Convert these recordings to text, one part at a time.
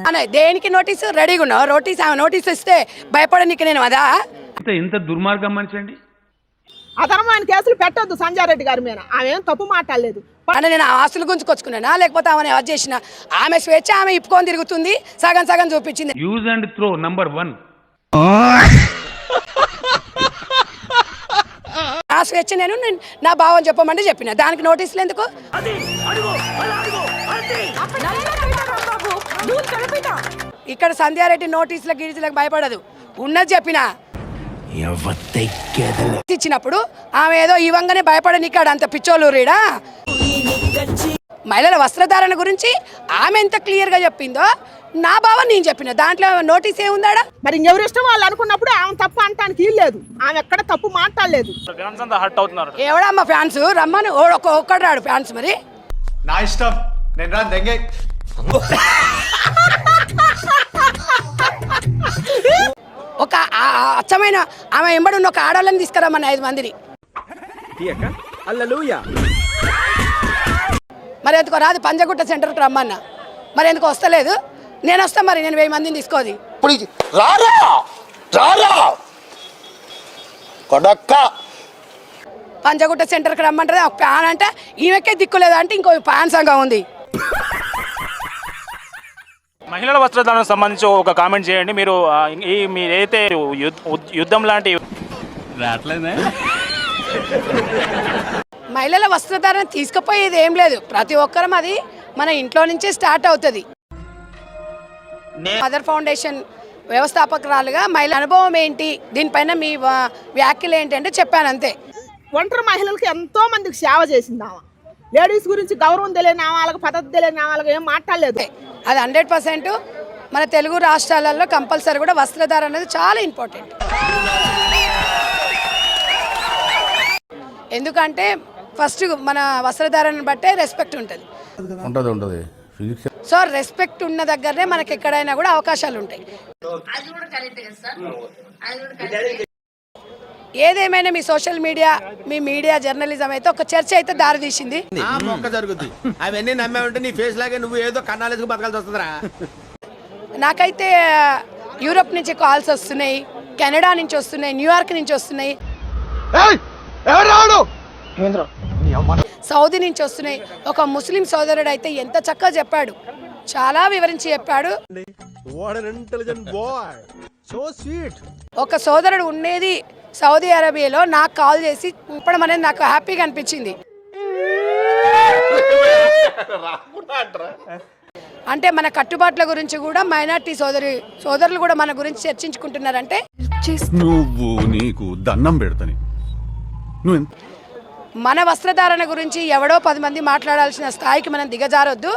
అనే దేనికి నోటీసు రెడీగా ఉన్నావు? నోటీస్ ఇస్తే భయపడనీకి నేను అదా? ఇంత దుర్మార్గం మనిషండి. అధర్మైన కేసులు పెట్టొద్దు సంజయ్ రెడ్డి గారి మీద. ఆమె ఏం తప్పు మాట్లాడలేదు. అంటే నేను ఆస్తుల గురించి కొచ్చుకున్నానా, లేకపోతే ఆమె అది చేసిన? ఆమె స్వేచ్ఛ, ఆమె ఇప్పుకొని తిరుగుతుంది, సగం సగం చూపించింది. Use and throw number 1. ఆ స్వేచ్ఛ నేను నా భావం చెప్పమంటే చెప్పిన, దానికి నోటీసులు ఎందుకు? ఇక్కడ సంధ్యారెడ్డి నోటీసుల గిరిజలకు భయపడదు, ఉన్నది చెప్పిన ఇచ్చినప్పుడు ఆమె ఏదో ఇవ్వంగానే భయపడనికాడు అంత పిచ్చోళ్ళు రీడా. మహిళల వస్త్రధారణ గురించి ఆమె ఎంత క్లియర్ గా చెప్పిందో నా భావం నేను చెప్పిన, దాంట్లో నోటీస్ ఏముందాడా? మరి ఇంకెవరు ఇష్టం వాళ్ళు అనుకున్నప్పుడు ఆమె తప్పు అంటానికి లేదు. ఆమె ఎక్కడ తప్పు మాట్లాడలేదు. ఎవడమ్మా ఫ్యాన్స్ రమ్మని ఒక్కడు రాడు ఫ్యాన్స్. మరి నా ఇష్టం, నేను రా దెంగే. ఒక అచ్చమైన ఆమె ఎంబడి ఉన్న ఒక ఆడవాళ్ళని తీసుకురమ్మని 5 మందిని. మరి ఎందుకో రాదు పంజగుట్ట సెంటర్కి రమ్మన్న, మరి ఎందుకు వస్తలేదు? నేను వస్తా, మరి నేను 1000 మందిని తీసుకోది. పంజగుట్ట సెంటర్కి రమ్మంటారు. ఒక ఫ్యాన్ అంటే ఈమెకే దిక్కులేదు అంటే ఇంకో ఫ్యాన్ సంఘం ఉంది. మహిళల వస్త్రధారణకు సంబంధించి ఒక కామెంట్ చేయండి. మీరు మీరైతే యుద్ధం లాంటి మహిళల వస్త్రధారణ తీసుకుపోయేది ఏం లేదు, ప్రతి ఒక్కరం అది మన ఇంట్లో నుంచే స్టార్ట్ అవుతుంది. మదర్ ఫౌండేషన్ వ్యవస్థాపకురాలుగా మహిళ అనుభవం ఏంటి, దీనిపైన మీ వ్యాఖ్యలు ఏంటి అంటే చెప్పాను అంతే. ఒంటరి మహిళలకు ఎంతో మందికి సేవ చేసింది ఆమె. లేడీస్ గురించి గౌరవం తెలియని వాళ్ళకి, పద్ధతి తెలియని వాళ్ళకి ఏం మాట్లాడలేదు. అది 100% మన తెలుగు రాష్ట్రాలలో కంపల్సరీ కూడా వస్త్రధారణ అనేది చాలా ఇంపార్టెంట్. ఎందుకంటే ఫస్ట్ మన వస్త్రధారణ బట్టే రెస్పెక్ట్ ఉంటుంది. సో రెస్పెక్ట్ ఉన్న దగ్గరనే మనకి ఎక్కడైనా కూడా అవకాశాలు ఉంటాయి. ఏదేమైనా మీ సోషల్ మీడియా, మీ మీడియా జర్నలిజం అయితే ఒక చర్చ అయితే దారితీసింది. అవన్నీ నమ్మే ఉంటే నీ ఫేస్ లాగే నువ్వు ఏదో కన్నాలేసుకు బతకాల్సి వస్తుందిరా. నాకైతే యూరోప్ నుంచి కాల్స్ వస్తున్నాయి, కెనడా నుంచి వస్తున్నాయి, న్యూయార్క్ నుంచి వస్తున్నాయి, సౌదీ నుంచి వస్తున్నాయి. ఒక ముస్లిం సోదరుడు అయితే ఎంత చక్కగా చెప్పాడు, చాలా వివరించి చెప్పాడు. ఒక సోదరుడు ఉండేది సౌదీ అరేబియాలో నాకు కాల్ చేసి చెప్పడం అనేది నాకు హ్యాపీగా అనిపించింది. అంటే మన కట్టుబాట్ల గురించి కూడా మైనార్టీ సోదరులు కూడా మన గురించి చర్చించుకుంటున్నారంటే నువ్వు నీకు దండం పెడతని మన వస్త్రధారణ గురించి ఎవడో 10 మంది మాట్లాడాల్సిన స్థాయికి మనం దిగజారొద్దు.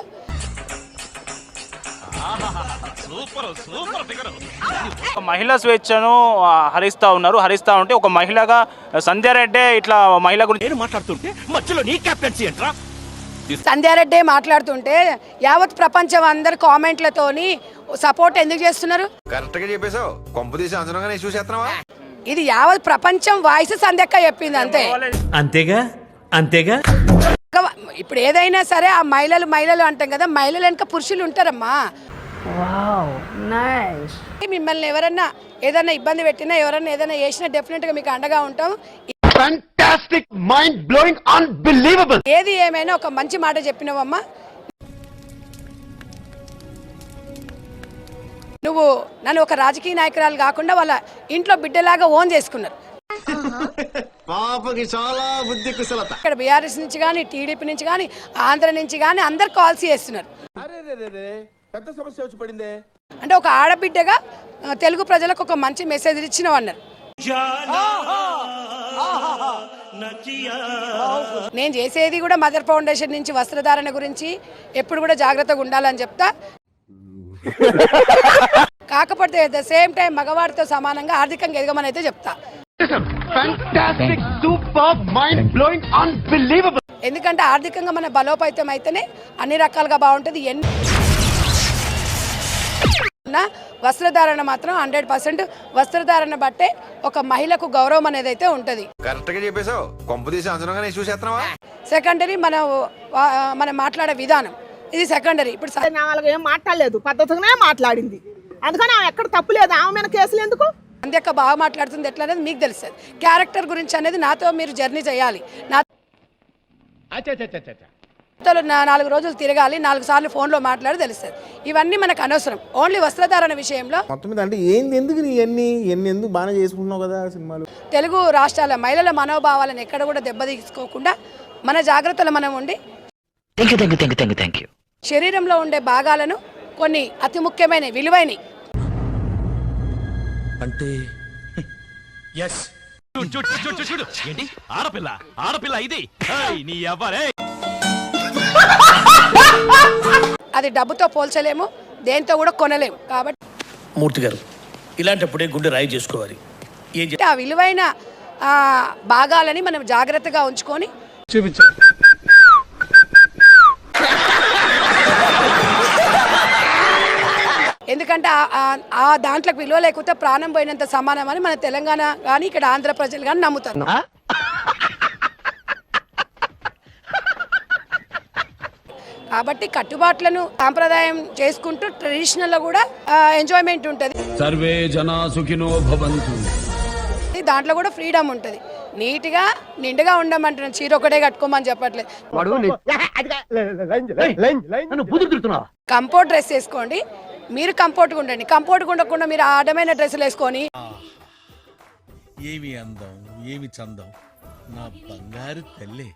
మహిళా స్వేచ్ఛను హరిస్తా ఉంటే ఒక మహిళగా సంధ్యారెడ్డి ఇట్లా మహిళ గురించి మాట్లాడుతుంటే మధ్యలో నీ కెప్టెన్సీ ఏంట్రా? సంధ్యారెడ్డి మాట్లాడుతుంటే యావత్ ప్రపంచం అందరు కామెంట్లతోని సపోర్ట్ ఎందుకు చేస్తున్నారు? కరెక్ట్ గా చెప్పేసావు. కొంపదీసి అంచనాగానే చూసేస్తున్నావా? ఇది యావత్ ప్రపంచం వాయిస్ సంధ్యక్క చెప్పింది అంతే. అంతేగా ఇప్పుడు ఏదైనా సరే ఆ మహిళలు అంటాం కదా, మహిళలు వెనక పురుషులు ఉంటారమ్మా. మిమ్మల్ని ఎవరన్నా ఏదైనా ఇబ్బంది పెట్టినా, ఎవరన్నా ఏదైనా చేసినా డెఫినెట్ గా మీకు అండగా ఉంటాం. ఏది ఏమైనా ఒక మంచి మాట చెప్పినవమ్మా. నువ్వు నన్ను ఒక రాజకీయ నాయకురాలు కాకుండా వాళ్ళ ఇంట్లో బిడ్డలాగా ఓన్ చేసుకున్నారు. ఇక్కడ బీఆర్ఎస్ నుంచి కానీ, టీడీపీ నుంచి కానీ, ఆంధ్ర నుంచి కానీ అందరు కాల్స్ చేస్తున్నారు. అంటే ఒక ఆడబిడ్డగా తెలుగు ప్రజలకు ఒక మంచి మెసేజ్ ఇచ్చినావు అన్నారు. నేను చేసేది కూడా మదర్ ఫౌండేషన్ నుంచి వస్త్రధారణ గురించి ఎప్పుడు కూడా జాగ్రత్తగా ఉండాలని చెప్తా. కాకపోతే అట్ ద సేమ్ టైం మగవాడితో సమానంగా ఆర్థికంగా ఎదగమని అయితే చెప్తా. ఎందుకంటే ఆర్థికంగా మన బలోపేతం అయితేనే అన్ని రకాలుగా బాగుంటుంది. వస్త్రధారణ మాత్రం 100% వస్త్రధారణ బట్టే ఒక మహిళకు గౌరవం అనేది అయితే ఉంటది. కరెక్ట్ గా చెప్పేసావు. కొంపదీసి అంచనాగానే చూసేస్తున్నావా? సెకండరీ మనం మాట్లాడే విధానం ఇది సెకండరీ. ఇప్పుడు నా వాళ్ళకి ఏం మాట్లాడలేదు, పద్ధతిగానే మాట్లాడింది. అందుకని ఆమె ఎక్కడ తప్పు లేదు. ఆమె మీద కేసులు ఎందుకు? సంధ్యక్క బాగా మాట్లాడుతుంది ఎట్లా అనేది మీకు తెలుస్తుంది. క్యారెక్టర్ గురించి అనేది నాతో మీరు జర్నీ చేయాలి, నాతో 4 రోజులు తిరగాలి, 4 సార్లు ఫోన్లో మాట్లాడి తెలుస్తుంది. ఇవన్నీ మనకు అనవసరం. ఓన్లీ వస్త్రధారణ విషయంలో మొత్తం మీద అంటే ఏంది, ఎందుకు ఎన్ని ఎందుకు బాగానే చేసుకుంటున్నావు కదా సినిమాలు. తెలుగు రాష్ట్రాల మహిళల మనోభావాలను ఎక్కడ కూడా దెబ్బతీసుకోకుండా మన జాగ్రత్తలు మనం ఉండి శరీరంలో ఉండే భాగాలను కొన్ని అతి ముఖ్యమైన విలువైన అంటే ఆడపిల్ల ఆడపిల్ల ఇది నీ ఎవ్వరే అది డబ్బుతో పోల్చలేము, దేంతో కూడా కొనలేము. కాబట్టి మూర్తి గారు ఇలాంటప్పుడే గుండె రాయి చేసుకోవాలి. ఆ విలువైన భాగాలని మనం జాగ్రత్తగా ఉంచుకొని ఎందుకంటే ఆ దాంట్లోకి విలువ లేకపోతే ప్రాణం పోయినంత సమానం అని మన తెలంగాణ కానీ ఇక్కడ ఆంధ్ర ప్రజలు కానీ నమ్ముతారు. కాబట్టి కట్టుబాట్లను సాంప్రదాయం చేసుకుంటూ ట్రెడిషనల్ లో కూడా ఎంజాయ్మెంట్ ఉంటుంది. సర్వే జనా సుఖినో భవంతు. దాంట్లో కూడా ఫ్రీడమ్ ఉంటుంది. నీట్గా నిండుగా ఉండమంటున్నాను, చీర ఒకటే కట్టుకోమని చెప్పట్లేదు. కంఫర్ట్ డ్రెస్ వేసుకోండి, మీరు కంఫర్ట్గా ఉండండి. కంఫర్ట్గా ఉండకుండా మీరు ఆడమైన డ్రెస్సులు వేసుకొని ఏమి అందం ఏమి చందం నా బంగారు తల్లి.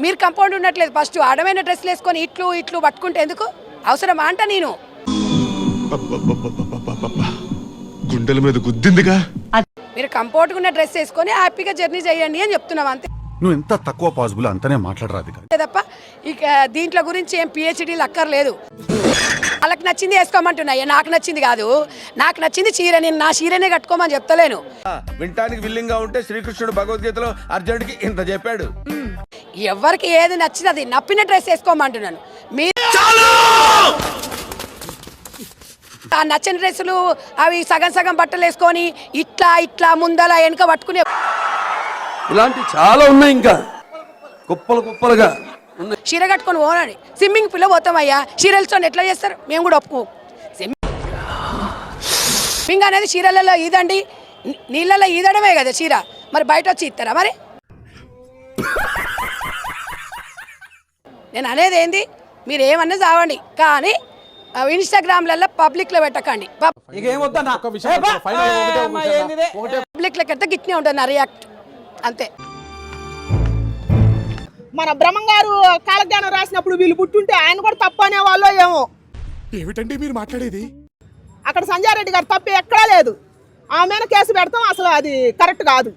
మీరు కంఫర్ట్ ఉండట్లేదు. ఫస్ట్ ఆడమైన డ్రెస్సులు వేసుకొని ఇట్లు పట్టుకుంటే ఎందుకు అవసరమా అంట. నేను గుండెల మీద గుద్దిందిగా. మీరు కంఫర్ట్గా ఉన్న డ్రెస్ వేసుకొని హ్యాపీగా జర్నీ చేయండి అని చెప్తున్నాం అంతే. నువ్వు ఎంత తక్కువ పాసిబుల్ అంతనే మాట్లాడరాదు కానీ తప్ప ఇక దీంట్లో గురించి ఏం పిహెచ్డీలు అక్కర్లేదు. వాళ్ళకి నచ్చింది వేసుకోమంటున్నాయి, నాకు నచ్చింది కాదు. నాకు నచ్చింది చీర, నేను నా చీరనే కట్టుకోమని చెప్తలేను. వినటానికి విల్లింగ్ గా ఉంటే శ్రీకృష్ణుడు భగవద్గీతలో అర్జునుడికి ఇంత చెప్పాడు. ఎవరికి ఏది నచ్చింది అది నప్పిన డ్రెస్ వేసుకోమంటున్నాను. మీరు ఆ నచ్చిన డ్రెస్సులు అవి సగం బట్టలు వేసుకొని ఇట్లా ముందల వెనక పట్టుకునే ఇలాంటి చాలా ఉన్నాయి, ఇంకా కుప్పలుగా చీర కట్టుకొని పోనండి. స్విమ్మింగ్ పూల్లో పోతామయ్యా, చీరలతో ఎట్లా చేస్తారు? మేము కూడా ఒప్పుకో. స్విమ్మింగ్ అనేది చీరలలో ఈదండి, నీళ్ళలో ఈదడమే కదా చీర. మరి బయట వచ్చి ఇస్తారా? మరి నేను అనేది ఏంది, మీరు ఏమన్నా చావండి కానీ ఇన్స్టాగ్రామ్లలో పబ్లిక్లో పెట్టకండి. పబ్లిక్లో కడితే గిట్నే ఉంటుంది నా రియాక్ట్ అంతే. మన బ్రహ్మంగారు కాలజ్ఞానం రాసినప్పుడు వీళ్ళు పుట్టుంటే ఆయన కూడా తప్పు అనే వాళ్ళు ఏమో. ఏమిటండి మీరు మాట్లాడేది? అక్కడ సంజయ్ రెడ్డి గారు తప్పు ఎక్కడా లేదు. ఆమె మీద కేసు పెడతాం, అసలు అది కరెక్ట్ కాదు.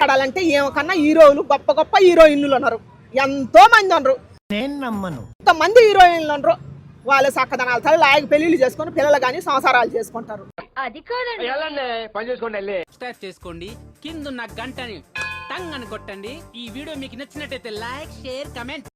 ఆడాలంటే ఏమకన్నా హీరోలు గొప్ప హీరోయిన్లు ఉన్నారు, ఎంతో మంది ఉన్నారు. నేను నమ్మను. ఎంతమంది హీరోయిన్లు ఉన్నారు. వాళ్ళు చక్కదనాలు తల్లి లాగి పెళ్లిళ్ళు చేసుకొని పిల్లలు కానీ సంసారాలు చేసుకుంటారు. సబ్స్క్రైబ్ చేసుకోండి, కిందున్న గంటని టంగ్ అని కొట్టండి. ఈ వీడియో మీకు నచ్చినట్టయితే లైక్, షేర్, కమెంట్.